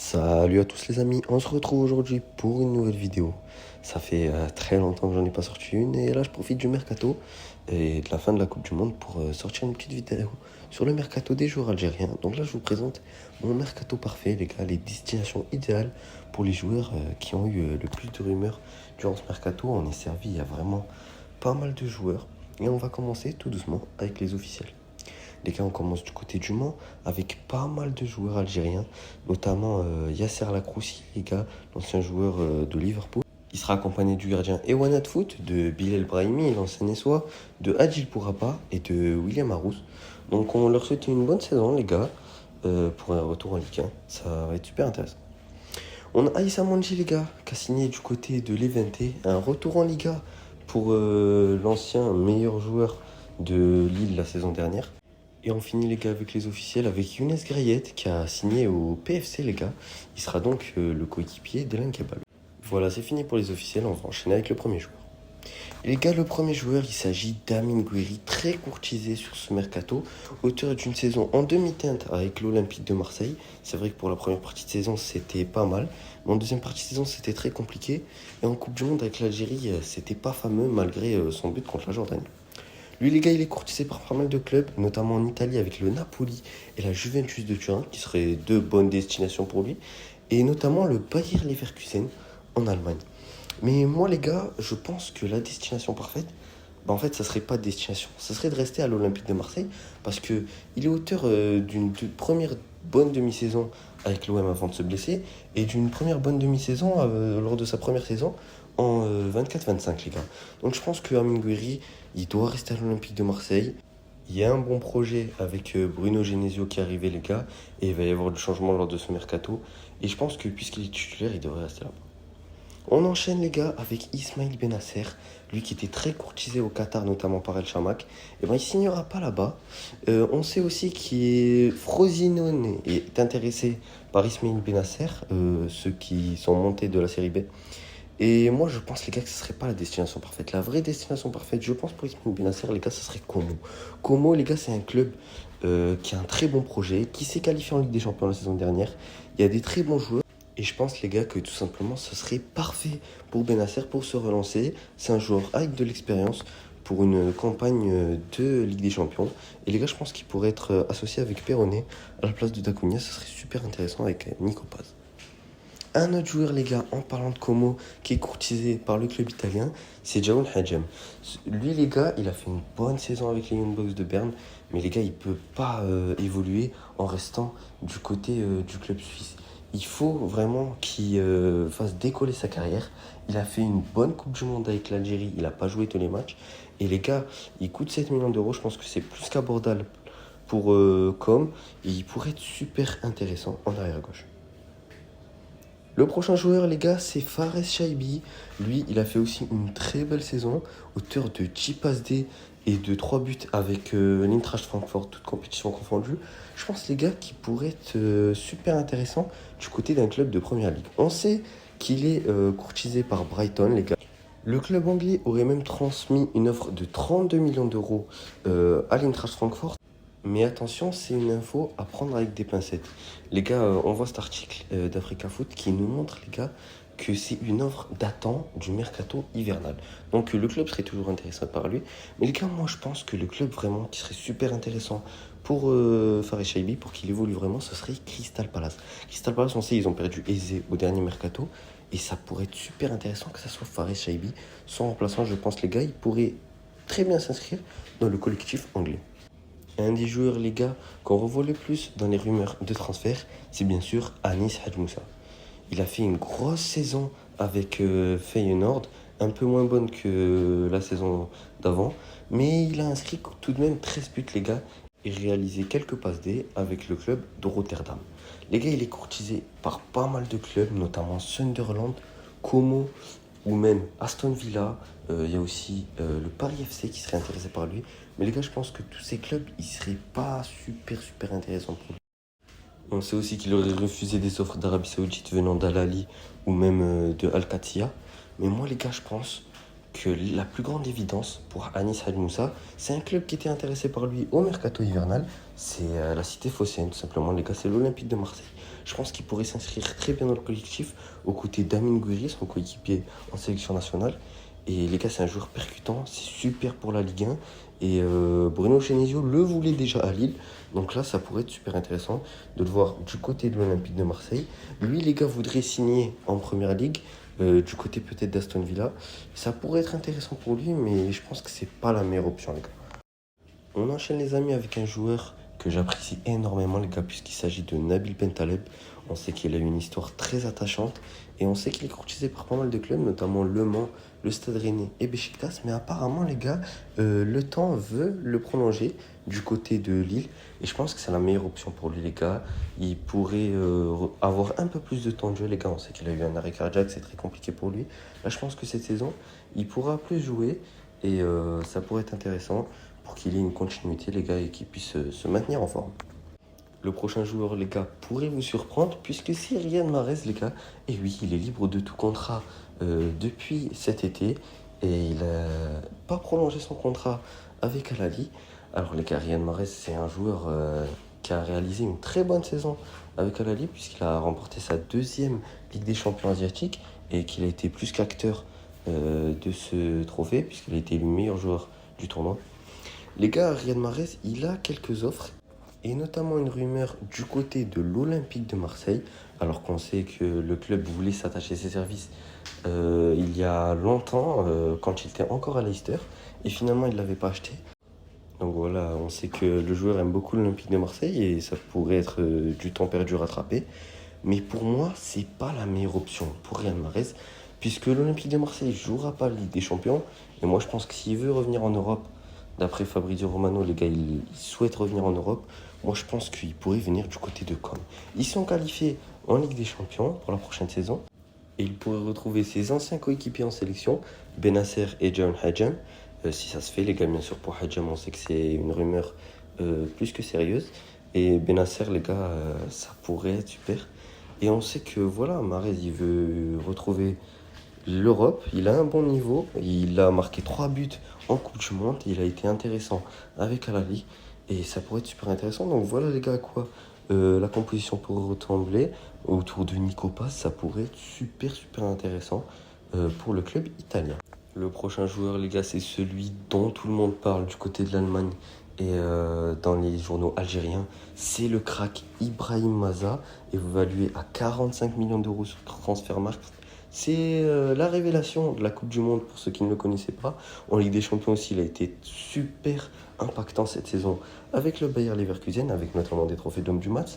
Salut à tous les amis, on se retrouve aujourd'hui pour une nouvelle vidéo. Ça fait très longtemps que j'en ai pas sorti une et là je profite du mercato et de la fin de la Coupe du Monde pour sortir une petite vidéo sur le mercato des joueurs algériens. Donc là je vous présente mon mercato parfait les gars, les destinations idéales pour les joueurs qui ont eu le plus de rumeurs durant ce mercato. On est servi, il y a vraiment pas mal de joueurs et on va commencer tout doucement avec les officiels. Les gars, on commence du côté du Mans avec pas mal de joueurs algériens, notamment Yasser Lakroussi, les gars, l'ancien joueur de Liverpool. Il sera accompagné du gardien Ewanat Foot, de Bilal Brahimi, l'ancien Niçois, de Adil Pourapa et de William Arous. Donc on leur souhaite une bonne saison, les gars, pour un retour en Ligue 1. Ça va être super intéressant. On a Aïssa Manji, les gars, qui a signé du côté de l'Eventé, un retour en Liga pour l'ancien meilleur joueur de Lille la saison dernière. Et on finit les gars avec les officiels avec Younes Grayet qui a signé au PFC les gars. Il sera donc le coéquipier d'Elan Kebal. Voilà, c'est fini pour les officiels, on va enchaîner avec le premier joueur. Et les gars, le premier joueur, il s'agit d'Amine Gouiri, très courtisé sur ce mercato, auteur d'une saison en demi-teinte avec l'Olympique de Marseille. C'est vrai que pour la première partie de saison, c'était pas mal, mais en deuxième partie de saison, c'était très compliqué. Et en Coupe du Monde avec l'Algérie, c'était pas fameux malgré son but contre la Jordanie. Lui, les gars, il est courtisé par pas mal de clubs, notamment en Italie avec le Napoli et la Juventus de Turin, qui seraient deux bonnes destinations pour lui, et notamment le Bayer Leverkusen en Allemagne. Mais moi, les gars, je pense que la destination parfaite, en fait, ça serait pas de destination. Ça serait de rester à l'Olympique de Marseille, parce que il est auteur d'une première bonne demi-saison avec l'OM avant de se blesser, et d'une première bonne demi-saison lors de sa première saison en 24-25, les gars. Donc je pense que Amine Gouiri, il doit rester à l'Olympique de Marseille. Il y a un bon projet avec Bruno Genesio qui est arrivé, les gars, et il va y avoir du changement lors de ce mercato. Et je pense que puisqu'il est titulaire, il devrait rester là. On enchaîne les gars avec Ismail Benasser, lui qui était très courtisé au Qatar, notamment par El Chamak. Et ben il signera pas là-bas. On sait aussi que Frosinone est intéressé par Ismail Benasser, ceux qui sont montés de la série B. Et moi, je pense, les gars, que ce serait pas la destination parfaite. La vraie destination parfaite, je pense, pour Ismail Benasser, les gars, ce serait Como. Como, les gars, c'est un club qui a un très bon projet, qui s'est qualifié en Ligue des Champions la saison dernière. Il y a des très bons joueurs. Et je pense, les gars, que tout simplement, ce serait parfait pour Benasser pour se relancer. C'est un joueur avec de l'expérience pour une campagne de Ligue des Champions. Et les gars, je pense qu'il pourrait être associé avec Perronnet à la place de Dacunia. Ce serait super intéressant avec Nico Paz. Un autre joueur, les gars, en parlant de Como, qui est courtisé par le club italien, c'est Jaoun Hadjem. Lui, les gars, il a fait une bonne saison avec les Young Boys de Berne, mais les gars, il ne peut pas évoluer en restant du côté du club suisse. Il faut vraiment qu'il fasse décoller sa carrière. Il a fait une bonne Coupe du Monde avec l'Algérie, il n'a pas joué tous les matchs. Et les gars, il coûte 7 millions d'euros, je pense que c'est plus qu'abordable pour Com, et il pourrait être super intéressant en arrière-gauche. Le prochain joueur, les gars, c'est Fares Chaibi. Lui, il a fait aussi une très belle saison, auteur de 10 passes D et de 3 buts avec l'Eintracht Francfort, toute compétition confondue. Je pense, les gars, qu'il pourrait être super intéressant du côté d'un club de première ligue. On sait qu'il est courtisé par Brighton, les gars. Le club anglais aurait même transmis une offre de 32 millions d'euros à l'Eintracht Francfort. Mais attention, c'est une info à prendre avec des pincettes. Les gars, on voit cet article d'Africa Foot qui nous montre, les gars, que c'est une offre datant du mercato hivernal. Donc le club serait toujours intéressé par lui. Mais les gars, moi je pense que le club vraiment qui serait super intéressant pour Fares Chaibi, pour qu'il évolue vraiment, ce serait Crystal Palace. Crystal Palace, on sait, ils ont perdu Eze au dernier mercato. Et ça pourrait être super intéressant que ça soit Fares Chaibi. Son remplaçant, je pense, les gars, il pourrait très bien s'inscrire dans le collectif anglais. Un des joueurs, les gars, qu'on revoit le plus dans les rumeurs de transfert, c'est bien sûr Anis Hadjmoussa. Il a fait une grosse saison avec Feyenoord, un peu moins bonne que la saison d'avant, mais il a inscrit tout de même 13 buts, les gars, et réalisé quelques passes D avec le club de Rotterdam. Les gars, il est courtisé par pas mal de clubs, notamment Sunderland, Como ou même Aston Villa. Il y a aussi le Paris FC qui serait intéressé par lui. Mais les gars, je pense que tous ces clubs, ils seraient pas super intéressants pour lui. On sait aussi qu'il aurait refusé des offres d'Arabie Saoudite venant d'Al Ahly ou même de Al Qataria. Mais moi, les gars, je pense que la plus grande évidence pour Anis Hadj Moussa, c'est un club qui était intéressé par lui au mercato hivernal. C'est la Cité phocéenne, tout simplement, les gars, c'est l'Olympique de Marseille. Je pense qu'il pourrait s'inscrire très bien dans le collectif, aux côtés d'Amine Gouiri, son coéquipier en sélection nationale. Et les gars, c'est un joueur percutant, c'est super pour la Ligue 1. Et Bruno Genesio le voulait déjà à Lille. Donc là, ça pourrait être super intéressant de le voir du côté de l'Olympique de Marseille. Lui, les gars, voudrait signer en Première Ligue, du côté peut-être d'Aston Villa. Ça pourrait être intéressant pour lui, mais je pense que c'est pas la meilleure option, les gars. On enchaîne les amis avec un joueur que j'apprécie énormément les gars puisqu'il s'agit de Nabil Bentaleb. On sait qu'il a une histoire très attachante et on sait qu'il est courtisé par pas mal de clubs, notamment Le Mans, le Stade Rennais et Beşiktaş. Mais apparemment les gars, le temps veut le prolonger du côté de Lille et je pense que c'est la meilleure option pour lui les gars. Il pourrait avoir un peu plus de temps de jeu les gars. On sait qu'il a eu un arrêt cardiaque, c'est très compliqué pour lui. Là je pense que cette saison, il pourra plus jouer et ça pourrait être intéressant pour qu'il ait une continuité, les gars, et qu'il puisse se maintenir en forme. Le prochain joueur, les gars, pourrait vous surprendre, puisque c'est Riyad Mahrez, les gars. Et oui, il est libre de tout contrat depuis cet été, et il n'a pas prolongé son contrat avec Al Ahly. Alors, les gars, Riyad Mahrez, c'est un joueur qui a réalisé une très bonne saison avec Al Ahly, puisqu'il a remporté sa deuxième Ligue des Champions asiatiques, et qu'il a été plus qu'acteur de ce trophée, puisqu'il a été le meilleur joueur du tournoi. Les gars, Riyad Mahrez, il a quelques offres et notamment une rumeur du côté de l'Olympique de Marseille, alors qu'on sait que le club voulait s'attacher ses services il y a longtemps, quand il était encore à Leicester, et finalement il ne l'avait pas acheté. Donc voilà, on sait que le joueur aime beaucoup l'Olympique de Marseille et ça pourrait être du temps perdu rattrapé. Mais pour moi, c'est pas la meilleure option pour Riyad Mahrez, puisque l'Olympique de Marseille jouera pas la Ligue des Champions. Et moi, je pense que s'il veut revenir en Europe, d'après Fabrizio Romano, les gars, il souhaite revenir en Europe. Moi, je pense qu'il pourrait venir du côté de Caen. Ils sont qualifiés en Ligue des Champions pour la prochaine saison. Et il pourrait retrouver ses anciens coéquipiers en sélection, Benasser et John Hadjam. Si ça se fait, les gars, bien sûr, pour Hadjam, on sait que c'est une rumeur plus que sérieuse. Et Benasser, les gars, ça pourrait être super. Et on sait que voilà, Mahrez, il veut retrouver l'Europe. Il a un bon niveau. Il a marqué 3 buts en Coupe du Monde. Il a été intéressant avec Al Ahly. Et ça pourrait être super intéressant. Donc voilà, les gars, à quoi la composition pourrait ressembler autour de Nico Paz. Ça pourrait être super, super intéressant pour le club italien. Le prochain joueur, les gars, c'est celui dont tout le monde parle du côté de l'Allemagne et dans les journaux algériens. C'est le crack Ibrahim Maza, évalué à 45 millions d'euros sur Transfermarkt. C'est la révélation de la Coupe du Monde pour ceux qui ne le connaissaient pas. En Ligue des Champions aussi, il a été super impactant cette saison avec le Bayer Leverkusen, avec notamment des trophées d'homme du match.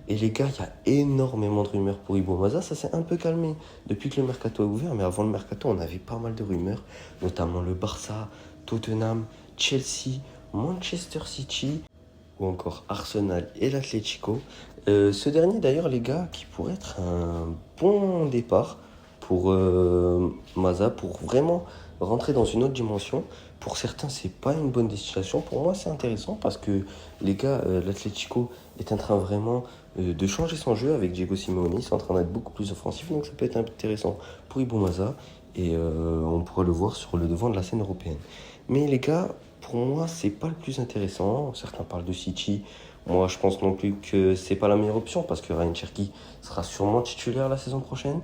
Et les gars, il y a énormément de rumeurs pour Ibo Maza. Ça s'est un peu calmé depuis que le mercato a ouvert. Mais avant le mercato, on avait pas mal de rumeurs, notamment le Barça, Tottenham, Chelsea, Manchester City ou encore Arsenal et l'Atlético. Ce dernier d'ailleurs, les gars, qui pourrait être un bon départ pour Maza, pour vraiment rentrer dans une autre dimension. Pour certains, c'est pas une bonne destination. Pour moi, c'est intéressant parce que les gars, l'Atlético est en train vraiment de changer son jeu avec Diego Simeone. Ils sont en train d'être beaucoup plus offensifs, donc ça peut être intéressant pour Ibo Maza et on pourra le voir sur le devant de la scène européenne. Mais les gars, pour moi, c'est pas le plus intéressant. Certains parlent de City. Moi, je pense non plus que c'est pas la meilleure option parce que Ryan Cherki sera sûrement titulaire la saison prochaine.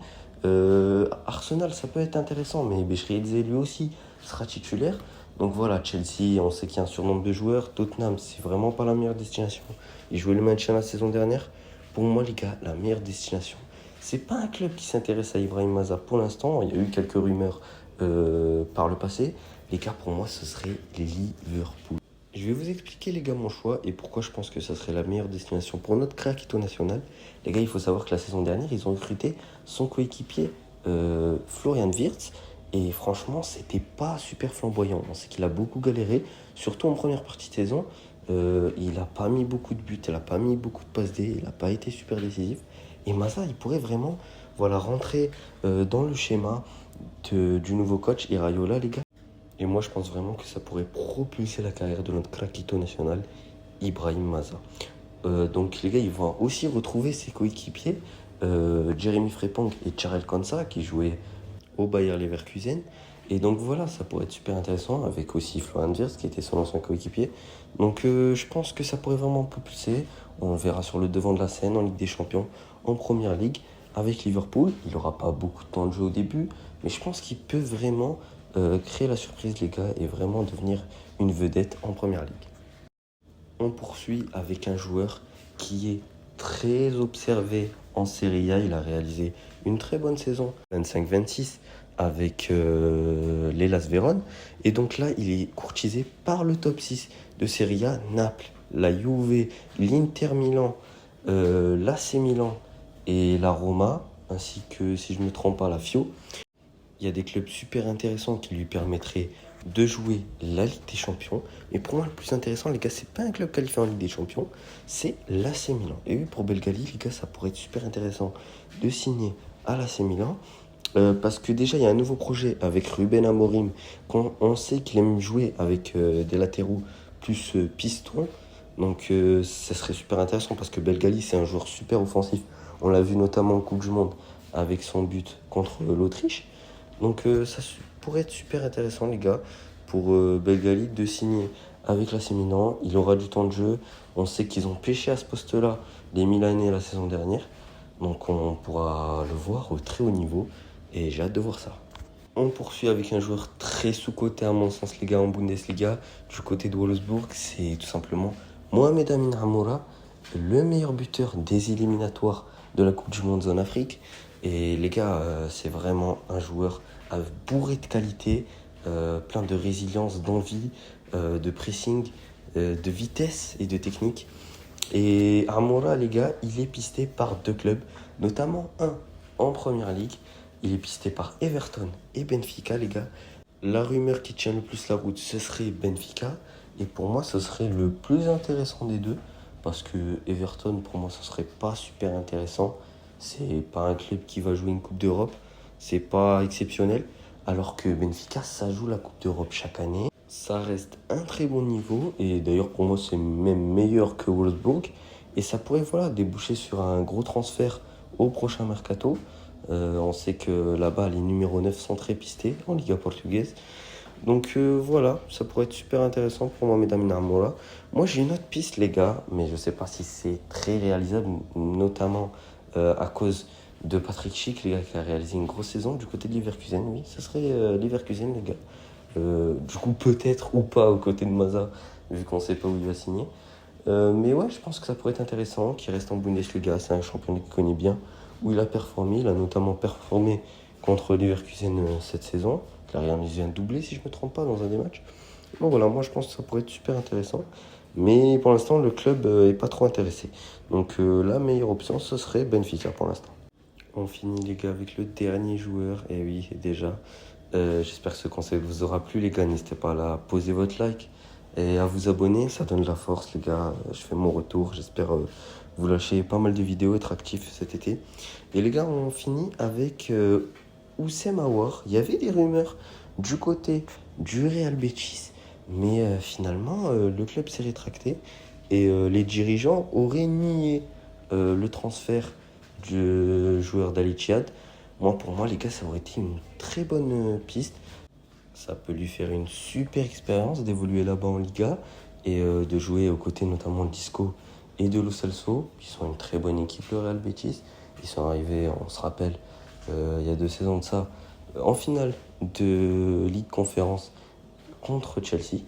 Arsenal, ça peut être intéressant, mais Beşiktaş lui aussi sera titulaire. Donc voilà, Chelsea, on sait qu'il y a un surnombre de joueurs. Tottenham, c'est vraiment pas la meilleure destination. Ils jouaient le maintien la saison dernière. Pour moi, les gars, la meilleure destination, c'est pas un club qui s'intéresse à Ibrahim Maza pour l'instant. Il y a eu quelques rumeurs par le passé. Les gars, pour moi, ce serait Liverpool. Je vais vous expliquer, les gars, mon choix et pourquoi je pense que ça serait la meilleure destination pour notre craquito national. Les gars, il faut savoir que la saison dernière, ils ont recruté son coéquipier Florian Wirtz. Et franchement, c'était pas super flamboyant. On sait qu'il a beaucoup galéré, surtout en première partie de saison. Il n'a pas mis beaucoup de buts, il n'a pas mis beaucoup de passes D, il n'a pas été super décisif. Et Maza, il pourrait vraiment voilà, rentrer dans le schéma du nouveau coach Iraola, les gars. Et moi, je pense vraiment que ça pourrait propulser la carrière de notre craquito national, Ibrahim Maza. Donc les gars, ils vont aussi retrouver ses coéquipiers, Jeremy Frimpong et Charel Konsa, qui jouaient au Bayer Leverkusen. Et donc voilà, ça pourrait être super intéressant avec aussi Florian Wirtz qui était son ancien coéquipier. Donc je pense que ça pourrait vraiment propulser. On le verra sur le devant de la scène en Ligue des Champions, en Première Ligue, avec Liverpool. Il n'aura pas beaucoup de temps de jeu au début, mais je pense qu'il peut vraiment créer la surprise, les gars, et vraiment devenir une vedette en Première Ligue. On poursuit avec un joueur qui est très observé en Serie A. Il a réalisé une très bonne saison, 25-26, avec l'Hellas Vérone. Et donc là, il est courtisé par le top 6 de Serie A, Naples, la Juve, l'Inter Milan, l'AC Milan et la Roma, ainsi que, si je ne me trompe pas, la Fio. Il y a des clubs super intéressants qui lui permettraient de jouer la Ligue des Champions. Mais pour moi, le plus intéressant, les gars, c'est pas un club qualifié en Ligue des Champions, c'est l'AC Milan. Et oui, pour Belgali, les gars, ça pourrait être super intéressant de signer à l'AC Milan. Parce que déjà, il y a un nouveau projet avec Ruben Amorim. Quand on sait qu'il aime jouer avec des latéraux plus pistons. Donc, ça serait super intéressant parce que Belgali, c'est un joueur super offensif. On l'a vu notamment en Coupe du Monde avec son but contre l'Autriche. Donc ça pourrait être super intéressant les gars pour Belgali de signer avec l'AC Milan. Il aura du temps de jeu. On sait qu'ils ont pêché à ce poste-là les Milanais la saison dernière. Donc on pourra le voir au très haut niveau et j'ai hâte de voir ça. On poursuit avec un joueur très sous-coté à mon sens les gars en Bundesliga. Du côté de Wolfsburg, c'est tout simplement Mohamed Amin Hamoura, le meilleur buteur des éliminatoires de la Coupe du Monde zone Afrique. Et les gars, c'est vraiment un joueur bourré de qualité, plein de résilience, d'envie, de pressing, de vitesse et de technique. Et Hamoura, les gars, il est pisté par deux clubs, notamment un en Première Ligue. Il est pisté par Everton et Benfica, les gars. La rumeur qui tient le plus la route, ce serait Benfica. Et pour moi, ce serait le plus intéressant des deux. Parce que Everton, pour moi, ce serait pas super intéressant. C'est pas un club qui va jouer une Coupe d'Europe. C'est pas exceptionnel. Alors que Benfica, ça joue la Coupe d'Europe chaque année. Ça reste un très bon niveau. Et d'ailleurs, pour moi, c'est même meilleur que Wolfsburg. Et ça pourrait voilà, déboucher sur un gros transfert au prochain mercato. On sait que là-bas, les numéros 9 sont très pistés en Liga portugaise. Donc voilà, ça pourrait être super intéressant pour moi, mesdames et Moura. Moi, j'ai une autre piste, les gars, mais je ne sais pas si c'est très réalisable, notamment à cause de Patrick Schick, les gars, qui a réalisé une grosse saison du côté de Leverkusen. Oui, ce serait Leverkusen, les gars. Du coup, peut-être ou pas aux côtés de Maza, vu qu'on ne sait pas où il va signer. Mais ouais, je pense que ça pourrait être intéressant qu'il reste en Bundesliga. C'est un championnat qu'il connaît bien, où il a performé. Il a notamment performé contre Leverkusen cette saison. Il a réalisé un doublé, si je ne me trompe pas, dans un des matchs. Donc voilà, moi je pense que ça pourrait être super intéressant. Mais pour l'instant, le club n'est pas trop intéressé. Donc la meilleure option, ce serait Benfica pour l'instant. On finit les gars avec le dernier joueur. Et oui, déjà. J'espère que ce conseil vous aura plu les gars. N'hésitez pas à poser votre like et à vous abonner. Ça donne de la force les gars. Je fais mon retour. J'espère vous lâcher pas mal de vidéos, être actifs cet été. Et les gars, on finit avec Oussem Aouar. Il y avait des rumeurs du côté du Real Betis. Mais finalement, le club s'est rétracté. Et les dirigeants auraient nié le transfert du joueur d'Al Ittihad. Moi, pour moi, les gars, ça aurait été une très bonne piste. Ça peut lui faire une super expérience d'évoluer là-bas en Liga et de jouer aux côtés notamment de Disco et de Lo Celso, qui sont une très bonne équipe, le Real Betis. Ils sont arrivés, on se rappelle, il y a 2 saisons de ça, en finale de Ligue Conférence contre Chelsea.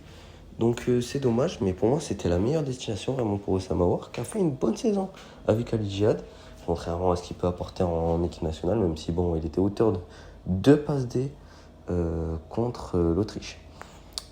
Donc c'est dommage, mais pour moi, c'était la meilleure destination vraiment pour Oussem Aouar, qui a fait une bonne saison avec Al Ittihad. Contrairement à ce qu'il peut apporter en équipe nationale, même si bon, il était auteur de 2 passes D contre l'Autriche.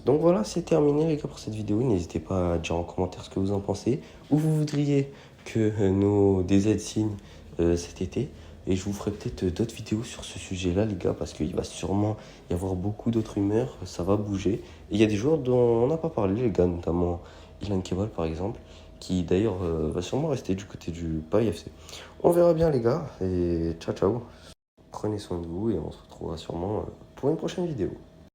Donc voilà, c'est terminé les gars pour cette vidéo. N'hésitez pas à dire en commentaire ce que vous en pensez, où vous voudriez que nos DZ signent cet été. Et je vous ferai peut-être d'autres vidéos sur ce sujet-là, les gars, parce qu'il va sûrement y avoir beaucoup d'autres rumeurs, ça va bouger. Et il y a des joueurs dont on n'a pas parlé, les gars, notamment Ilan Kebal, par exemple, qui d'ailleurs va sûrement rester du côté du Paris FC. On verra bien, les gars, et ciao, ciao. Prenez soin de vous et on se retrouvera sûrement pour une prochaine vidéo.